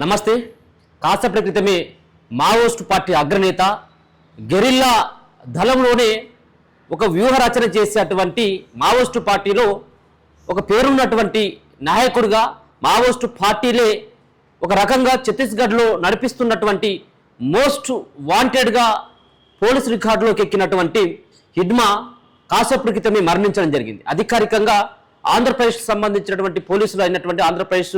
నమస్తే. కాసేపటి క్రితమే మావోయిస్టు పార్టీ అగ్రనేత గెరిల్లా దళంలోనే ఒక వ్యూహరచన చేసేటువంటి మావోయిస్టు పార్టీలో ఒక పేరున్నటువంటి నాయకుడిగా మావోయిస్టు పార్టీలే ఒక రకంగా ఛత్తీస్గఢ్లో నడిపిస్తున్నటువంటి మోస్ట్ వాంటెడ్గా పోలీసు రికార్డులోకి ఎక్కినటువంటి హిడ్మా కాసేపటి క్రితమే మరణించడం జరిగింది. అధికారికంగా ఆంధ్రప్రదేశ్కి సంబంధించినటువంటి పోలీసులు అయినటువంటి ఆంధ్రప్రదేశ్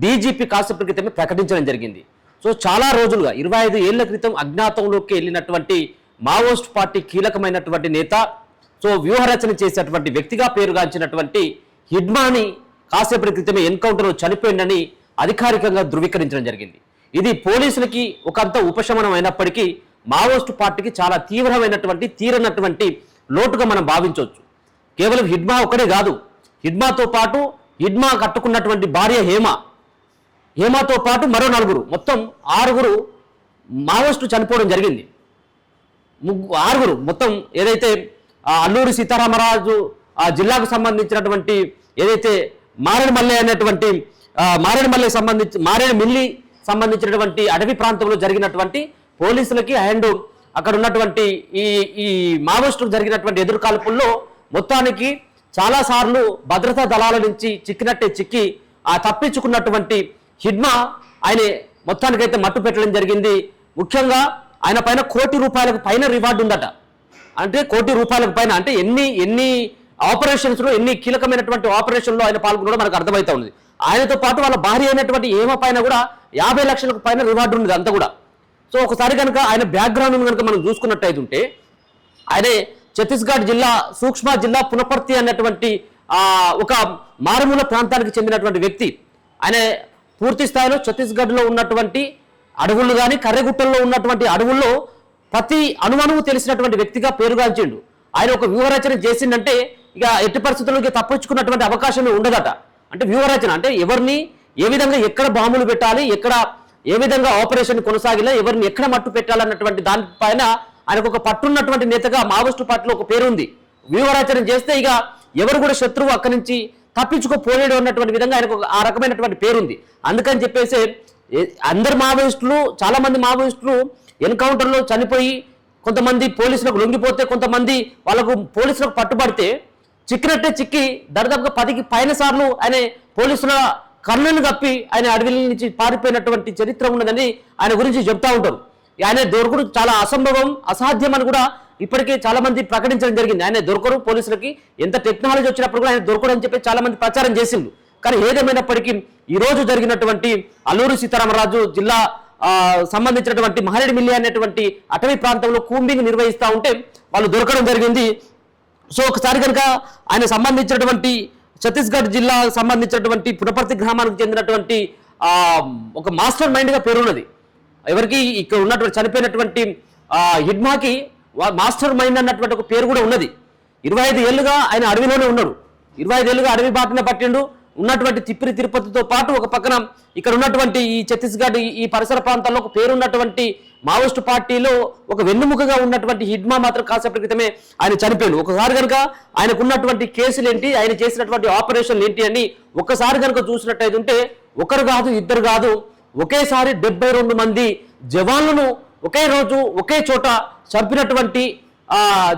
డీజీపీ కాసేపటి క్రితమే ప్రకటించడం జరిగింది. సో చాలా రోజులుగా 25 ఏళ్ల క్రితం అజ్ఞాతంలోకి వెళ్ళినటువంటి మావోయిస్ట్ పార్టీ కీలకమైనటువంటి నేత, సో వ్యూహరచన చేసేటువంటి వ్యక్తిగా పేరుగాంచినటువంటి హిడ్మాని కాసేపటి క్రితమే ఎన్కౌంటర్లో చనిపోయిందని అధికారికంగా ధృవీకరించడం జరిగింది. ఇది పోలీసులకి ఒకంత ఉపశమనం అయినప్పటికీ మావోయిస్టు పార్టీకి చాలా తీరనటువంటి లోటుగా మనం భావించవచ్చు. కేవలం హిడ్మా ఒక్కడే కాదు, హిడ్మాతో పాటు హిడ్మా కట్టుకున్నటువంటి భార్య హేమాతో పాటు మరో 4, మొత్తం 6 మావోయిస్టులు చనిపోవడం జరిగింది. 6 మొత్తం ఏదైతే అల్లూరి సీతారామరాజు ఆ జిల్లాకు సంబంధించినటువంటి ఏదైతే మారేడుమిల్లి సంబంధించినటువంటి అటవీ ప్రాంతంలో జరిగినటువంటి పోలీసులకి అండ్ అక్కడ ఉన్నటువంటి ఈ మావోయిస్టులకు జరిగినటువంటి ఎదురుకాల్పుల్లో మొత్తానికి చాలాసార్లు భద్రతా దళాల నుంచి చిక్కి ఆ తప్పించుకున్నటువంటి హిడ్మా ఆయన మొత్తానికైతే మట్టు పెట్టడం జరిగింది. ముఖ్యంగా ఆయన పైన ₹1 కోటి రివార్డు ఉందట. అంటే ₹1 కోటి అంటే ఎన్ని ఆపరేషన్స్లో ఎన్ని కీలకమైనటువంటి ఆపరేషన్లో ఆయన పాల్గొనడం మనకు అర్థమవుతా ఉంది. ఆయనతో పాటు వాళ్ళ భార్య అయినటువంటి హేమ పైన కూడా 50 లక్షలకు పైన రివార్డు ఉంది అంతా కూడా. సో ఒకసారి కనుక ఆయన బ్యాక్గ్రౌండ్ కనుక మనం చూసుకున్నట్టయితే ఆయనే ఛత్తీస్గఢ్ జిల్లా సూక్ష్మ జిల్లా పునపర్తి అన్నటువంటి ఒక మారుమూల ప్రాంతానికి చెందినటువంటి వ్యక్తి. ఆయన పూర్తి స్థాయిలో ఛత్తీస్గఢ్లో ఉన్నటువంటి అడవులు కానీ కర్రెగుట్టల్లో ఉన్నటువంటి అడవుల్లో ప్రతి అణువణువు తెలిసినటువంటి వ్యక్తిగా పేరుగాంచిండు. ఆయన ఒక వ్యూహరచన చేసిందంటే ఇక ఎట్టి పరిస్థితుల్లో తప్పించుకున్నటువంటి అవకాశమే ఉండదట. అంటే వ్యూహరచన అంటే ఎవరిని ఏ విధంగా ఎక్కడ బాంబులు పెట్టాలి, ఎక్కడ ఏ విధంగా ఆపరేషన్ కొనసాగిలా, ఎవరిని ఎక్కడ మట్టు పెట్టాలన్నటువంటి దానిపైన ఆయనకు ఒక పట్టున్నటువంటి నేతగా మావోయిస్టు పార్టీలో ఒక పేరు ఉంది. వ్యూహరచన చేస్తే ఇక ఎవరు కూడా శత్రువు అక్కడి నుంచి తప్పించుకోపోలేడు అన్నటువంటి విధంగా ఆయనకు ఆ రకమైనటువంటి పేరుంది. అందుకని చెప్పేసి చాలా మంది మావోయిస్టులు ఎన్కౌంటర్లో చనిపోయి, కొంతమంది పోలీసులకు లొంగిపోతే, కొంతమంది వాళ్ళకు పోలీసులకు పట్టుబడితే చిక్కి దరిదాపుగా 10కి పైన సార్లు ఆయన పోలీసుల కళ్ళను కప్పి ఆయన అడవిల నుంచి పారిపోయినటువంటి చరిత్ర ఉన్నదని ఆయన గురించి చెప్తా ఉంటారు. ఆయన దొరకడు చాలా అసంభవం, అసాధ్యం అని కూడా ఇప్పటికే చాలా మంది ప్రకటించడం జరిగింది. ఆయన దొరకరు, పోలీసులకి ఎంత టెక్నాలజీ వచ్చినప్పుడు కూడా ఆయన దొరకడు అని చెప్పి చాలా మంది ప్రచారం చేసిండు. కానీ ఏదేమైనప్పటికీ ఈ రోజు జరిగినటువంటి అల్లూరి సీతారామరాజు జిల్లా సంబంధించినటువంటి మారేడుమిల్లి అనేటువంటి అటవీ ప్రాంతంలో కూంబింగ్ నిర్వహిస్తూ ఉంటే వాళ్ళు దొరకడం జరిగింది. సో ఒకసారి కనుక ఆయన సంబంధించినటువంటి ఛత్తీస్గఢ్ జిల్లా సంబంధించినటువంటి పునపర్తి గ్రామానికి చెందినటువంటి ఒక మాస్టర్ మైండ్గా పేరున్నది. ఎవరికి ఇక్కడ ఉన్నటువంటి చనిపోయినటువంటి హిడ్మాకి మాస్టర్ మైండ్ అన్నటువంటి ఒక పేరు కూడా ఉన్నది. 25 ఏళ్ళుగా ఆయన అడవిలోనే ఉన్నాడు. 25 ఏళ్ళుగా అడవి బాటన పట్టిండు. ఉన్నటువంటి తిరుపతితో పాటు ఒక పక్కన ఇక్కడ ఉన్నటువంటి ఈ ఛత్తీస్గఢ్ ఈ పరిసర ప్రాంతాల్లో ఒక పేరున్నటువంటి మావోయిస్టు పార్టీలో ఒక వెన్నుముకగా ఉన్నటువంటి హిడ్మా మాత్రం కాసేపటి క్రితమే ఆయన చనిపోయాడు. ఒకసారి కనుక ఆయనకున్నటువంటి కేసులు ఏంటి, ఆయన చేసినటువంటి ఆపరేషన్లు ఏంటి అని ఒక్కసారి కనుక చూసినట్టయితే ఒకరు కాదు, ఇద్దరు కాదు, ఒకేసారి 72 మంది జవాన్లను ఒకే రోజు ఒకే చోట చంపినటువంటి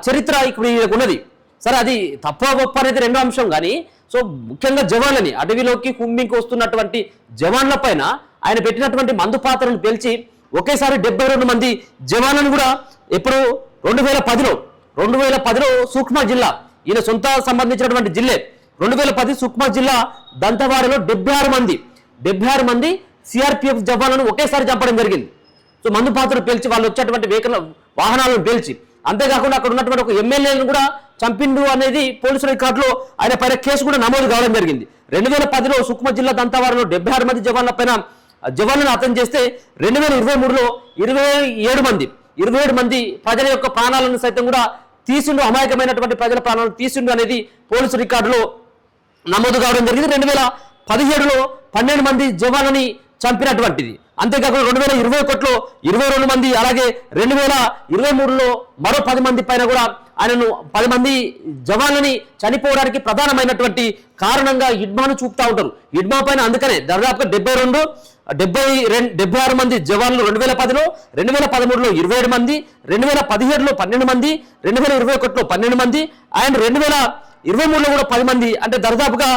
చరిత్ర ఇక్కడ ఉన్నది. సరే, అది తప్ప గొప్ప అనేది రెండో అంశం. కానీ సో ముఖ్యంగా జవాన్లని అడవిలోకి కుంభింకి వస్తున్నటువంటి జవాన్ల పైన ఆయన పెట్టినటువంటి మందు పాత్రలను పేల్చి ఒకేసారి 72 మంది జవాన్లను కూడా ఎప్పుడు 2010లో సూక్ష్మ జిల్లా, ఈయన సొంత సంబంధించినటువంటి జిల్లే 2010 సూక్ష్మ జిల్లా దంతవాడలో 76 మంది సిఆర్పిఎఫ్ జవాన్లను ఒకేసారి చంపడం జరిగింది. సో మందు పాత్రలు పేల్చి వాళ్ళు వచ్చేటువంటి వాహనాలను పేల్చి, అంతేకాకుండా అక్కడ ఉన్నటువంటి ఒక ఎమ్మెల్యేలను కూడా చంపిండు అనేది పోలీసుల రికార్డులో ఆయన పైన కేసు కూడా నమోదు కావడం జరిగింది. 2010లో సూక్ష్మ జిల్లా దంతవాడలో 76 మంది జవాన్ల పైన జవాన్లను హతం చేస్తే 2023లో 27 మంది ప్రజల యొక్క ప్రాణాలను సైతం కూడా తీసిండు, అమాయకమైనటువంటి ప్రజల ప్రాణాలను తీసిండు అనేది పోలీసు రికార్డులో నమోదు కావడం జరిగింది. 2017లో 12 మంది జవాన్లని చంపినటువంటిది. అంతేకాకుండా 2021లో 22 మంది, అలాగే 2023లో మరో 10 మంది పైన కూడా ఆయనను 10 మంది జవాన్లని చనిపోవడానికి ప్రధానమైనటువంటి కారణంగా హిడ్మాను చూపుతా ఉంటారు. హిడ్మా పైన అందుకనే దాదాపుగా 76 మంది జవాన్లు 2010లో, 2013లో 27 మంది, 2017లో 12 మంది, 2021లో 12 మంది అండ్ 2023లో కూడా 10 మంది, అంటే దాదాపుగా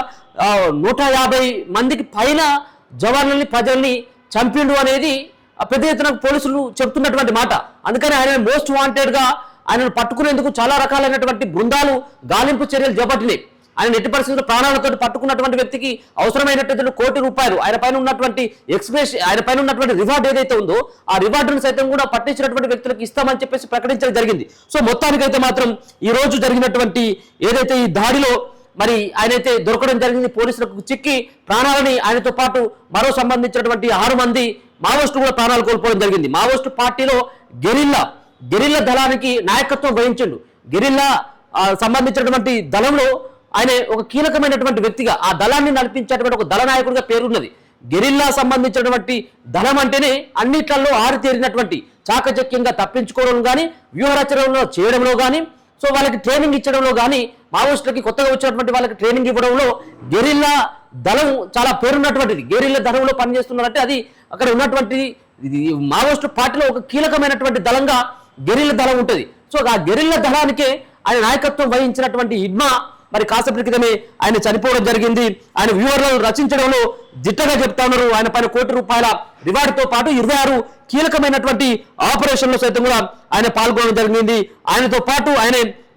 150 మందికి పైన జవాన్లని ప్రజల్ని చంపిండు అనేది పెద్ద ఎత్తున పోలీసులు చెప్తున్నటువంటి మాట. అందుకని ఆయన మోస్ట్ వాంటెడ్గా ఆయనను పట్టుకునేందుకు చాలా రకాలైనటువంటి బృందాలు గాలింపు చర్యలు చేపట్టినాయి. ఆయన ఎట్టి పరిస్థితుల్లో ప్రాణాలతో పట్టుకున్నటువంటి వ్యక్తికి అవసరమైనటువంటి ₹1 కోటి ఆయన పైన ఉన్నటువంటి ఆయన పైన ఉన్నటువంటి రివార్డ్ ఏదైతే ఉందో ఆ రివార్డును సైతం కూడా పట్టించినటువంటి వ్యక్తులకు ఇస్తామని చెప్పేసి ప్రకటించడం జరిగింది. సో మొత్తానికైతే మాత్రం ఈ రోజు జరిగినటువంటి ఏదైతే ఈ దాడిలో మరి ఆయనైతే దొరకడం జరిగింది. పోలీసులకు చిక్కి ప్రాణాలని ఆయనతో పాటు మరో సంబంధించినటువంటి 6 మంది మావోయిస్టులు కూడా ప్రాణాలు కోల్పోవడం జరిగింది. మావోయిస్టు పార్టీలో గెరిల్లా దళానికి నాయకత్వం వహించిండు. గెరిల్లా సంబంధించినటువంటి దళంలో ఆయన ఒక కీలకమైనటువంటి వ్యక్తిగా ఆ దళాన్ని నడిపించేటువంటి ఒక దళ నాయకుడిగా పేరున్నది. గెరిల్లా సంబంధించినటువంటి దళం అంటేనే అన్నిట్లలో ఆరితేరినటువంటి చాకచక్యంగా తప్పించుకోవడం కానీ, వ్యూహరచనలో చేయడంలో కానీ, సో వాళ్ళకి ట్రైనింగ్ ఇచ్చడంలో కానీ, మావోయిస్టులకి కొత్తగా వచ్చినటువంటి వాళ్ళకి ట్రైనింగ్ ఇవ్వడంలో గెరిల్లా దళం చాలా పేరున్నటువంటిది. గెరిల్లా దళంలో పనిచేస్తున్నారంటే అది అక్కడ ఉన్నటువంటి మావోయిస్టు పార్టీలో ఒక కీలకమైనటువంటి దళంగా గెరిల్లా దళం ఉంటుంది. సో ఆ గెరిల్లా దళానికే ఆయన నాయకత్వం వహించినటువంటి హిడ్మా మరి కాసేపటి క్రితమే ఆయన చనిపోవడం జరిగింది. ఆయన వ్యూవర్లను రచించడంలో దిట్టగా చెప్తా ఉన్నారు. ఆయన పైన ₹1 కోటి రివార్డుతో పాటు 26 కీలకమైనటువంటి ఆపరేషన్లో సైతం కూడా ఆయన పాల్గొనడం జరిగింది. ఆయనతో పాటు ఆయన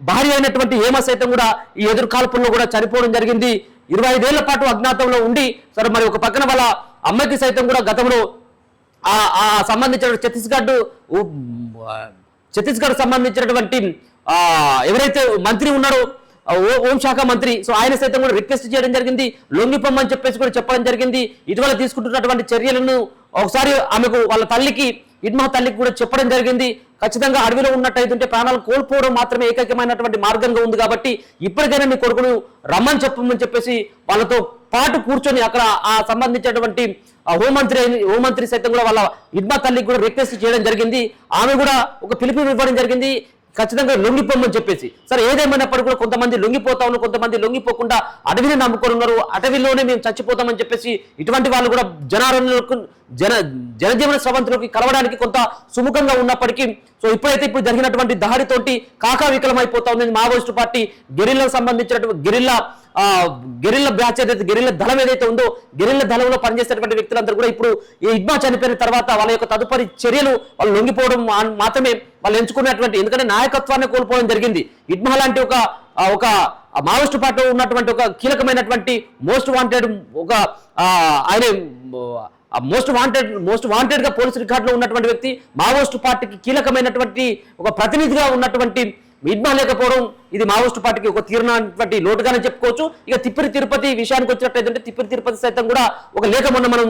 భార్య అయినటువంటి హేమ సైతం కూడా ఈ ఎదురు కాల్పుల్లో కూడా చనిపోవడం జరిగింది. 25 ఏళ్ల పాటు అజ్ఞాతంలో ఉండి సరే మరి ఒక పక్కన వాళ్ళ అమ్మకి సైతం కూడా గతంలో సంబంధించిన ఛత్తీస్గఢ్ సంబంధించినటువంటి ఎవరైతే మంత్రి ఉన్నారో హోంశాఖ మంత్రి, సో ఆయన సైతం కూడా రిక్వెస్ట్ చేయడం జరిగింది, లొంగిపోమని చెప్పేసి కూడా చెప్పడం జరిగింది. ఇటీవల తీసుకుంటున్నటువంటి చర్యలను ఒకసారి ఆమెకు వాళ్ళ తల్లికి హిడ్మా తల్లికి కూడా చెప్పడం జరిగింది. ఖచ్చితంగా అడవిలో ఉన్నట్టయితే ప్రాణాలు కోల్పోవడం మాత్రమే ఏకైకమైనటువంటి మార్గంగా ఉంది కాబట్టి ఇప్పటికైనా మీ కొడుకును రమ్మని చెప్పమని చెప్పేసి వాళ్ళతో పాటు కూర్చొని అక్కడ ఆ సంబంధించినటువంటి హోంమంత్రి సైతం కూడా వాళ్ళ హిడ్మా తల్లికి కూడా రిక్వెస్ట్ చేయడం జరిగింది. ఆమె కూడా ఒక పిలుపు ఇవ్వడం జరిగింది ఖచ్చితంగా లొంగిపోమని చెప్పేసి. సరే ఏదేమైనప్పటికీ కూడా కొంతమంది లొంగిపోతా ఉన్నారు, కొంతమంది లొంగిపోకుండా అడవిని నమ్ముకొని ఉన్నారు. అడవిలోనే మేము చచ్చిపోతామని చెప్పేసి ఇటువంటి వాళ్ళు కూడా జనజీవన స్రవంతులకి కలవడానికి కొంత సుముఖంగా ఉన్నప్పటికీ సో ఇప్పుడు జరిగినటువంటి దాడితోటి కాకావికలమైపోతా ఉంది మావోయిస్టు పార్టీ. గెరిల్లా సంబంధించినటువంటి గెరిల్లా బ్యాచ్ ఏదైతే గెరిల్లా దళం ఏదైతే ఉందో గెరిల్లా దళంలో పనిచేసేటువంటి వ్యక్తులందరూ కూడా ఇప్పుడు ఈ హిడ్మా చనిపోయిన తర్వాత వాళ్ళ యొక్క తదుపరి చర్యలు వాళ్ళు లొంగిపోవడం మాత్రమే వాళ్ళు ఎంచుకున్నటువంటి, ఎందుకంటే నాయకత్వాన్ని కోల్పోవడం జరిగింది. హిడ్మా లాంటి ఒక మావోయిస్టు పార్టీలో ఉన్నటువంటి ఒక కీలకమైనటువంటి మోస్ట్ వాంటెడ్ గా పోలీసు రికార్డులో ఉన్నటువంటి వ్యక్తి, మావోయిస్టు పార్టీకి కీలకమైనటువంటి ఒక ప్రతినిధిగా ఉన్నటువంటి హిడ్మా లేకపోవడం ఇది మావోయిస్టు పార్టీకి ఒక తీరనటువంటి లోటుగానే చెప్పుకోవచ్చు. ఇక తిరుపతి విషయానికి వచ్చినట్టయితే తిరుపతి సైతం కూడా ఒక లేఖ మొన్న మనం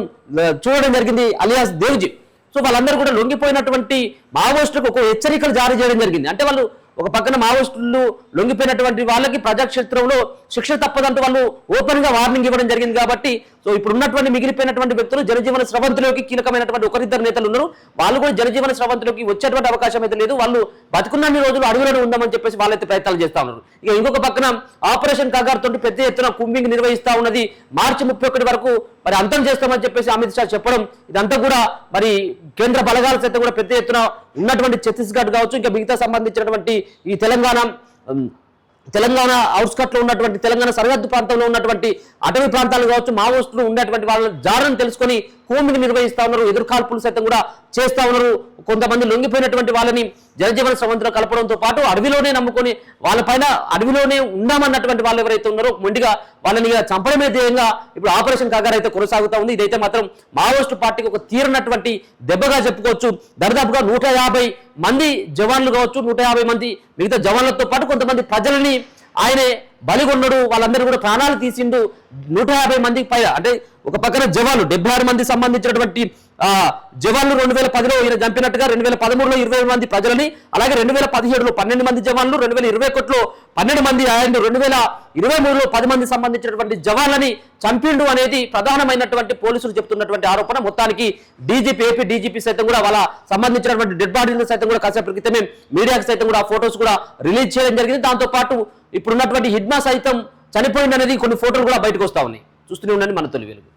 చూడడం జరిగింది, అలియాస్ దేవ్జీ. సో వాళ్ళందరూ కూడా లొంగిపోయినటువంటి మావోయిస్టులకు ఒక హెచ్చరికలు జారీ చేయడం జరిగింది. అంటే వాళ్ళు ఒక పక్కన మావోయిస్టులు లొంగిపోయినటువంటి వాళ్ళకి ప్రజాక్షేత్రంలో శిక్ష తప్పదంటూ వాళ్ళు ఓపెన్ గా వార్నింగ్ ఇవ్వడం జరిగింది. కాబట్టి సో ఇప్పుడు ఉన్నటువంటి మిగిలిపోయినటువంటి వ్యక్తులు జనజీవన స్రవంతిలోకి కీలకమైనటువంటి ఒకరిద్దరు నేతలు ఉన్నారు. వాళ్ళు కూడా జనజీవన స్రవంతిలోకి వచ్చేటువంటి అవకాశం అయితే లేదు. వాళ్ళు బతుకున్నన్ని రోజులు అడవిలోనే ఉందామని చెప్పేసి వాళ్ళైతే ప్రయత్నాలు చేస్తా ఉన్నారు. ఇక ఇంకొక పక్కన ఆపరేషన్ కాగార్ తోటి పెద్ద ఎత్తున కుంబింగ్ నిర్వహిస్తా ఉన్నది. మార్చి 31 వరకు మరి అంతం చేస్తామని చెప్పేసి అమిత్ షా చెప్పడం ఇదంతా కూడా మరి కేంద్ర బలగాల సైతం కూడా పెద్ద ఎత్తున ఉన్నటువంటి ఛత్తీస్గఢ్ కావచ్చు, ఇంకా మిగతా సంబంధించినటువంటి ఈ తెలంగాణ అవుట్స్కట్ లో ఉన్నటువంటి తెలంగాణ సరిహద్దు ప్రాంతంలో ఉన్నటువంటి అటవీ ప్రాంతాలు కావచ్చు, మావోయిస్టులు ఉన్నటువంటి వాళ్ళ జాడను తెలుసుకొని కూంబింగ్ నిర్వహిస్తా ఉన్నారు. ఎదురుకాల్పులు సైతం కూడా చేస్తా ఉన్నారు. కొంతమంది లొంగిపోయినటువంటి వాళ్ళని జనజీవన స్రవంతిలో కలపడంతో పాటు అడవిలోనే నమ్ముకొని వాళ్ళపైన అడవిలోనే ఉందామన్నటువంటి వాళ్ళు ఎవరైతే ఉన్నారో మొండిగా వాళ్ళని చంపడమే ధ్యేయంగా ఇప్పుడు ఆపరేషన్ కాగార్ అయితే కొనసాగుతా ఉంది. ఇదైతే మాత్రం మావోయిస్టు పార్టీకి ఒక తీరనటువంటి దెబ్బగా చెప్పుకోవచ్చు. దరిదాపుగా 150 మంది జవాన్లు కావచ్చు, 150 మంది మిగతా జవాన్లతో పాటు కొంతమంది ప్రజలని ఆయనే బలిగొన్నడు. వాళ్ళందరూ కూడా ప్రాణాలు తీసిండు. 150 మందికి పైగా, అంటే ఒక పక్కన జవాన్లు 76 మంది సంబంధించినటువంటి జవాన్లు 2010లో ఈయన చంపినట్టుగా 2013లో 20 మంది ప్రజలని, అలాగే 2017లో 12 మంది జవాన్లు, 2021లో 12 మంది, అండ్ 2023లో 10 మంది సంబంధించినటువంటి జవాన్లని చంపిండు అనేది ప్రధానమైనటువంటి పోలీసులు చెప్తున్నటువంటి ఆరోపణ. మొత్తానికి ఏపీ డీజీపీ సైతం కూడా వాళ్ళ సంబంధించినటువంటి డెడ్ బాడీలను సైతం కూడా కాసేపు క్రితమే మీడియాకి సైతం కూడా ఫోటోస్ కూడా రిలీజ్ చేయడం జరిగింది. దాంతో పాటు ఇప్పుడున్నటువంటి హిడ్మా సైతం చనిపోయింది అనేది కొన్ని ఫోటోలు కూడా బయటకు వస్తా ఉన్నాయి. చూస్తూనే ఉండండి మన తొలి వెలుగు.